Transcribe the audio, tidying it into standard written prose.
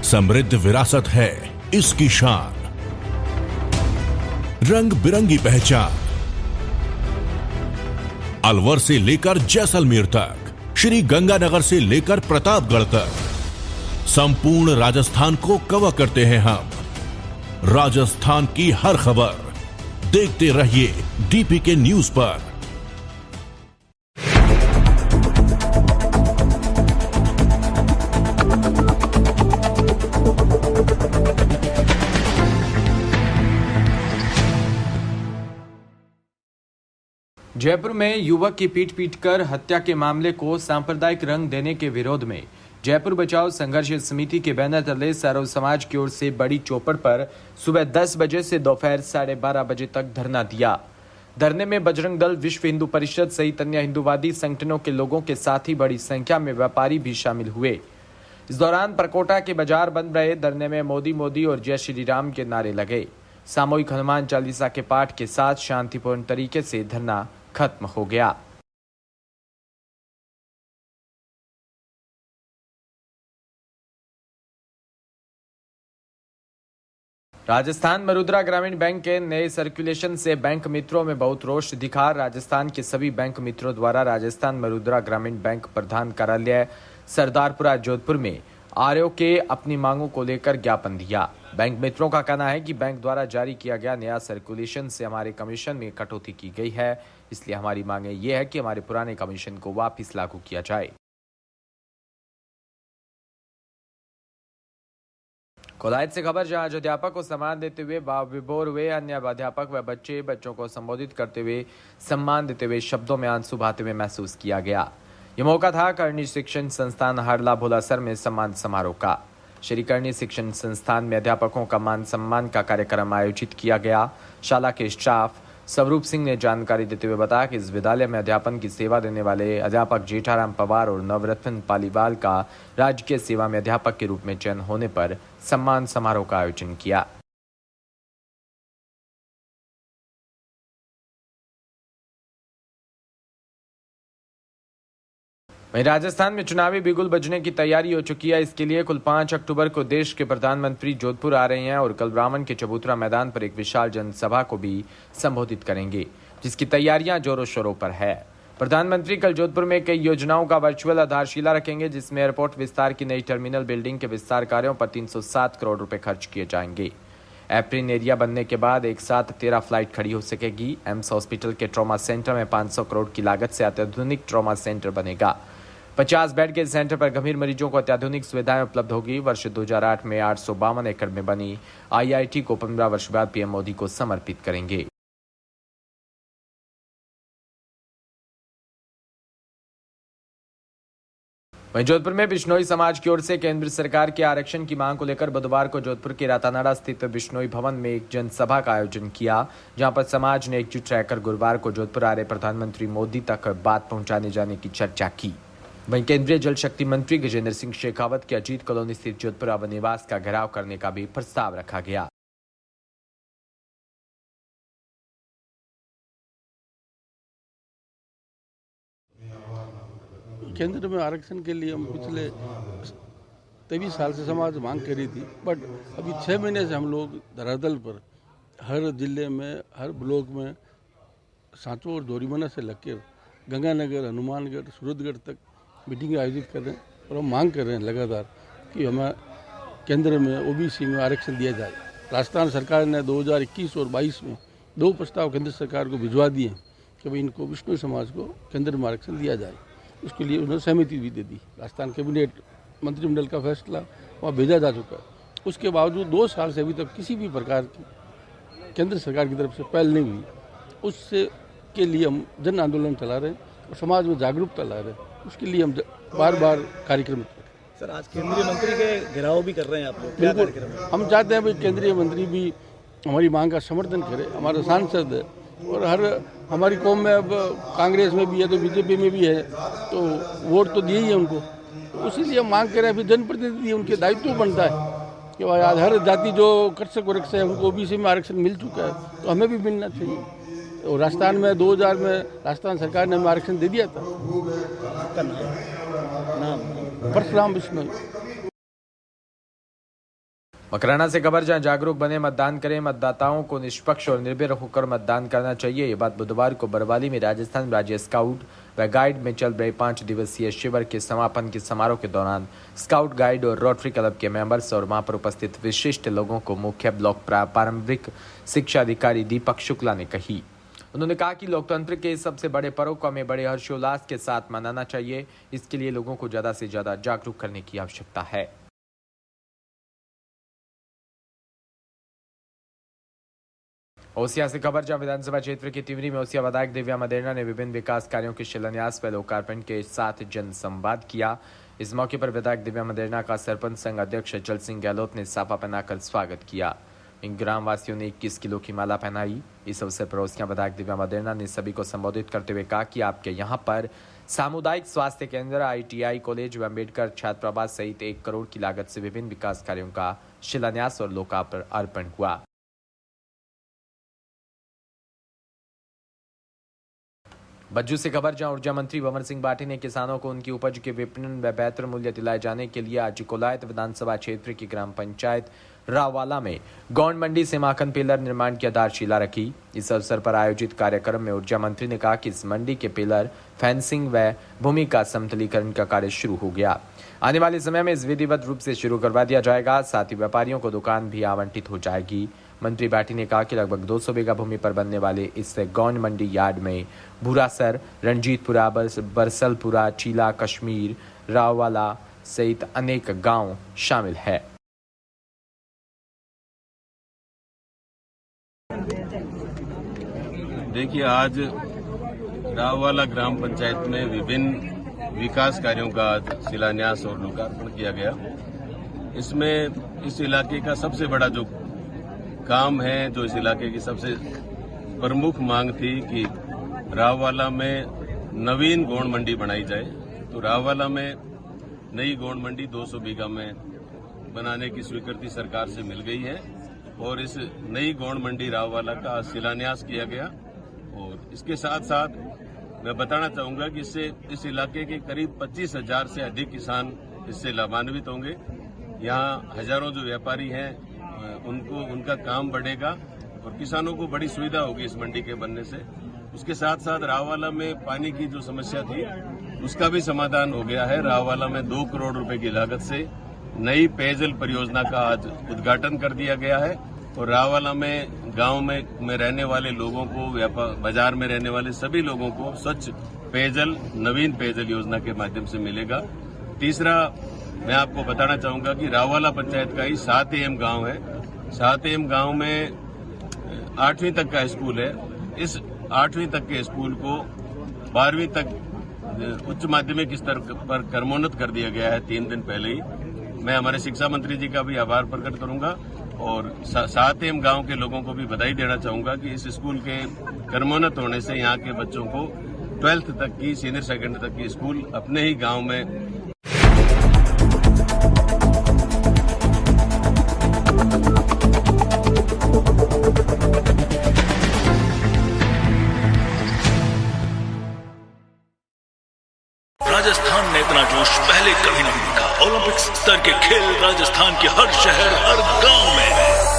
समृद्ध विरासत है इसकी शान, रंग बिरंगी पहचान। अलवर से लेकर जैसलमेर तक, श्री गंगानगर से लेकर प्रतापगढ़ तक, संपूर्ण राजस्थान को कवर करते हैं हम। राजस्थान की हर खबर देखते रहिए डीपीके न्यूज पर। जयपुर में युवक की पीट कर हत्या के मामले को सांप्रदायिक रंग देने के विरोध में जयपुर बचाओ संघर्ष समिति के बैनर तले सर्व समाज की ओर से बड़ी चौपड़ पर सुबह 10 बजे से दोपहर 12:30 बजे तक धरना दिया। धरने में बजरंग दल, विश्व हिंदू परिषद सहित अन्य हिंदूवादी संगठनों के लोगों के साथ ही बड़ी संख्या में व्यापारी भी शामिल हुए। इस दौरान परकोटा के बाजार बंद रहे। धरने में मोदी मोदी और जय श्री राम के नारे लगे। सामूहिक हनुमान चालीसा के पाठ के साथ शांतिपूर्ण तरीके से धरना खत्म हो गया। राजस्थान मरुद्रा ग्रामीण बैंक के नए सर्कुलेशन से बैंक मित्रों में बहुत रोष दिखा। राजस्थान के सभी बैंक मित्रों द्वारा राजस्थान मरुद्रा ग्रामीण बैंक प्रधान कार्यालय सरदारपुरा जोधपुर में आरओ के अपनी मांगों को लेकर ज्ञापन दिया। बैंक मित्रों का कहना है कि बैंक द्वारा जारी किया गया नया सर्कुलेशन से हमारे कमीशन में कटौती की गई है, इसलिए हमारी मांगे ये है कि हमारे पुराने कमीशन को वापस लागू किया जाए। कोलायत से खबर, जहां अध्यापक को सम्मान देते हुए विभोर हुए अन्य अध्यापक व बच्चों को संबोधित करते हुए सम्मान देते हुए शब्दों में आंसू बहाते हुए महसूस किया गया। यह मौका था करणी शिक्षण संस्थान हरला भोलासर में सम्मान समारोह का। श्री करणी शिक्षण संस्थान में अध्यापकों का मान सम्मान का कार्यक्रम आयोजित किया गया। शाला के स्टाफ स्वरूप सिंह ने जानकारी देते हुए बताया कि इस विद्यालय में अध्यापन की सेवा देने वाले अध्यापक जेठाराम पवार और नवरत्न पालीवाल का राजकीय सेवा में अध्यापक के रूप में चयन होने पर सम्मान समारोह का आयोजन किया। वहीं राजस्थान में चुनावी बिगुल बजने की तैयारी हो चुकी है। इसके लिए कुल 5 अक्टूबर को देश के प्रधानमंत्री जोधपुर आ रहे हैं और कल ब्राह्मण के चबूतरा मैदान पर एक विशाल जनसभा को भी संबोधित करेंगे, जिसकी तैयारियां जोरों शोरों पर है। प्रधानमंत्री कल जोधपुर में कई योजनाओं का वर्चुअल आधारशिला रखेंगे, जिसमें एयरपोर्ट विस्तार की नई टर्मिनल बिल्डिंग के विस्तार कार्यों पर 307 करोड़ रुपए खर्च किए जाएंगे। एप्रिन एरिया बनने के बाद एक साथ 13 फ्लाइट खड़ी हो सकेगी। एम्स हॉस्पिटल के ट्रॉमा सेंटर में 500 करोड़ की लागत से अत्याधुनिक ट्रॉमा सेंटर बनेगा। 50 बेड के सेंटर पर गंभीर मरीजों को अत्याधुनिक सुविधाएं उपलब्ध होगी। वर्ष 2008 में 852 एकड़ में बनी IIT को 15 वर्ष बाद पीएम मोदी को समर्पित करेंगे। वहीं जोधपुर में बिश्नोई समाज की ओर से केंद्र सरकार के आरक्षण की मांग को लेकर बुधवार को जोधपुर के रातानाडा स्थित बिश्नोई भवन में एक जनसभा का आयोजन किया, जहां पर समाज ने एकजुट रहकर गुरुवार को जोधपुर आ रहे प्रधानमंत्री मोदी तक बात पहुंचाने जाने की चर्चा की। वहीं केंद्रीय जल शक्ति मंत्री गजेंद्र सिंह शेखावत के अजीत कॉलोनी स्थित जोधपुर आवास निवास का घेराव करने का भी प्रस्ताव रखा गया। केंद्र में आरक्षण के लिए हम पिछले 23 साल से समाज मांग करी थी, बट अभी 6 महीने से हम लोग धरातल पर हर जिले में, हर ब्लॉक में, सांचो और दोरीमना से लेकर गंगानगर, हनुमानगढ़, सूरतगढ़ तक मीटिंग आयोजित कर रहे हैं और हम मांग कर रहे हैं लगातार कि हमें केंद्र में OBC में आरक्षण दिया जाए। राजस्थान सरकार ने 2021 और 22 में 2 प्रस्ताव केंद्र सरकार को भिजवा दिए कि भाई इनको विष्णु समाज को केंद्र में आरक्षण दिया जाए। उसके लिए उन्होंने सहमति भी दे दी। राजस्थान कैबिनेट मंत्रिमंडल का फैसला वहाँ भेजा जा चुका है। उसके बावजूद 2 साल से अभी तक किसी भी प्रकार की केंद्र सरकार की तरफ से पहल नहीं हुई। उससे के लिए हम जन आंदोलन चला रहे हैं और समाज में जागरूकता ला रहे हैं। उसके लिए हम बार बार कार्यक्रम कर रहे हैं। सर, आज केंद्रीय मंत्री के घेराव भी कर रहे हैं आप लोग, क्या कार्यक्रम है? हम चाहते हैं भाई केंद्रीय मंत्री भी हमारी मांग का समर्थन करे। हमारे सांसद है और हर हमारी कौम में अब कांग्रेस में भी है तो BJP में भी है, तो वोट तो दिए ही है उनको। तो इसीलिए हम मांग करें, फिर जनप्रतिनिधि उनके दायित्व बनता है कि भाई आज हर जाति जो कृषक वर्ग से है उनको OBC में आरक्षण मिल चुका है, तो हमें भी मिलना चाहिए। तो राजस्थान में 2000 में राजस्थान सरकार ने हमें आरक्षण दे दिया था। नाम परशुराम बिश्नोई। मकराना से खबर, जहां जागरूक बने, मतदान करें, मतदाताओं को निष्पक्ष और निर्भय होकर मतदान करना चाहिए। ये बात बुधवार को बरवाली में राजस्थान राज्य स्काउट व गाइड में चल रहे 5 दिवसीय शिविर के समापन के समारोह के दौरान स्काउट गाइड और रोटरी क्लब के मेंबर्स और वहां पर उपस्थित विशिष्ट लोगों को मुख्य ब्लॉक प्रारंभिक शिक्षा अधिकारी दीपक शुक्ला ने कही। उन्होंने कहा कि लोकतंत्र के इस सबसे बड़े पर्व को हमें बड़े हर्षोल्लास के साथ मनाना चाहिए। इसके लिए लोगों को ज्यादा से ज्यादा जागरूक करने की आवश्यकता है। ओसिया से खबर, जहां विधानसभा क्षेत्र की तिवरी में ओसिया विधायक दिव्या मदेरणा ने विभिन्न विकास कार्यों के शिलान्यास व लोकार्पण के साथ जनसंवाद किया। इस मौके पर विधायक दिव्या मदेरणा का सरपंच संघ अध्यक्ष अचल सिंह गहलोत ने साफा पहनाकर स्वागत किया। इन ग्रामवासियों ने 21 किलो की माला पहनाई। इस अवसर पर ओसिया विधायक दिव्या मदेरणा ने सभी को संबोधित करते हुए कहा कि आपके यहाँ पर सामुदायिक स्वास्थ्य केंद्र, ITI कॉलेज व अम्बेडकर छात्रावास सहित 1 करोड़ की लागत से विभिन्न विकास कार्यों का शिलान्यास और लोकार्पण हुआ। बज्जू से खबर, जहां ऊर्जा मंत्री भंवर सिंह बाठी ने किसानों को उनकी उपज के विपणन व बेहतर मूल्य दिलाए जाने के लिए आज कोलायत विधानसभा क्षेत्र की ग्राम पंचायत राववाला में गौंड मंडी से माखन पिलर निर्माण की आधारशिला रखी। इस अवसर पर आयोजित कार्यक्रम में ऊर्जा मंत्री ने कहा कि इस मंडी के पिलर, फेंसिंग व भूमि का समतलीकरण का कार्य शुरू हो गया। आने वाले समय में इस विधिवत रूप से शुरू करवा दिया जाएगा। साथ ही व्यापारियों को दुकान भी आवंटित हो जाएगी। मंत्री बाठी ने कहा कि लगभग 200 बीघा भूमि पर बनने वाले इस गौंड मंडी यार्ड में भूरासर, रणजीतपुरा, बरसलपुरा, चीला, कश्मीर, राववाला सहित अनेक गांव शामिल है। देखिए, आज राववाला ग्राम पंचायत में विभिन्न विकास कार्यों का शिलान्यास और लोकार्पण किया गया। इसमें इस इलाके का सबसे बड़ा जो काम है, जो इस इलाके की सबसे प्रमुख मांग थी कि राववाला में नवीन गौंड मंडी बनाई जाए। तो राववाला में नई गौंड मंडी 200 बीघा में बनाने की स्वीकृति सरकार से मिल गई है और इस नई गौंड मंडी राववाला का शिलान्यास किया गया। और इसके साथ साथ मैं बताना चाहूंगा कि इससे इस इलाके के करीब 25,000 से अधिक किसान इससे लाभान्वित होंगे। यहाँ हजारों जो व्यापारी हैं उनको उनका काम बढ़ेगा और किसानों को बड़ी सुविधा होगी इस मंडी के बनने से। उसके साथ साथ राववाला में पानी की जो समस्या थी उसका भी समाधान हो गया है। राववाला में 2 करोड़ रुपए की लागत से नई पेयजल परियोजना का आज उद्घाटन कर दिया गया है और राववाला में गांव में रहने वाले लोगों को, बाजार में रहने वाले सभी लोगों को स्वच्छ पेयजल, नवीन पेयजल योजना के माध्यम से मिलेगा। तीसरा, मैं आपको बताना चाहूंगा कि राववाला पंचायत का ही 7 AM गांव है। 7 AM गांव में 8वीं तक का स्कूल है। इस 8वीं तक के स्कूल को 12वीं तक उच्च माध्यमिक स्तर पर क्रमोन्नत कर दिया गया है 3 दिन पहले ही। मैं हमारे शिक्षा मंत्री जी का भी आभार प्रकट करूंगा और 7 AM गांव के लोगों को भी बधाई देना चाहूंगा कि इस स्कूल के क्रमोन्नत होने से यहाँ के बच्चों को 12th तक की, सीनियर सेकेंडरी तक की स्कूल अपने ही गांव में। राजस्थान ने इतना जोश पहले कभी नहीं देखा। ओलंपिक स्तर के खेल राजस्थान के हर शहर, हर गांव में।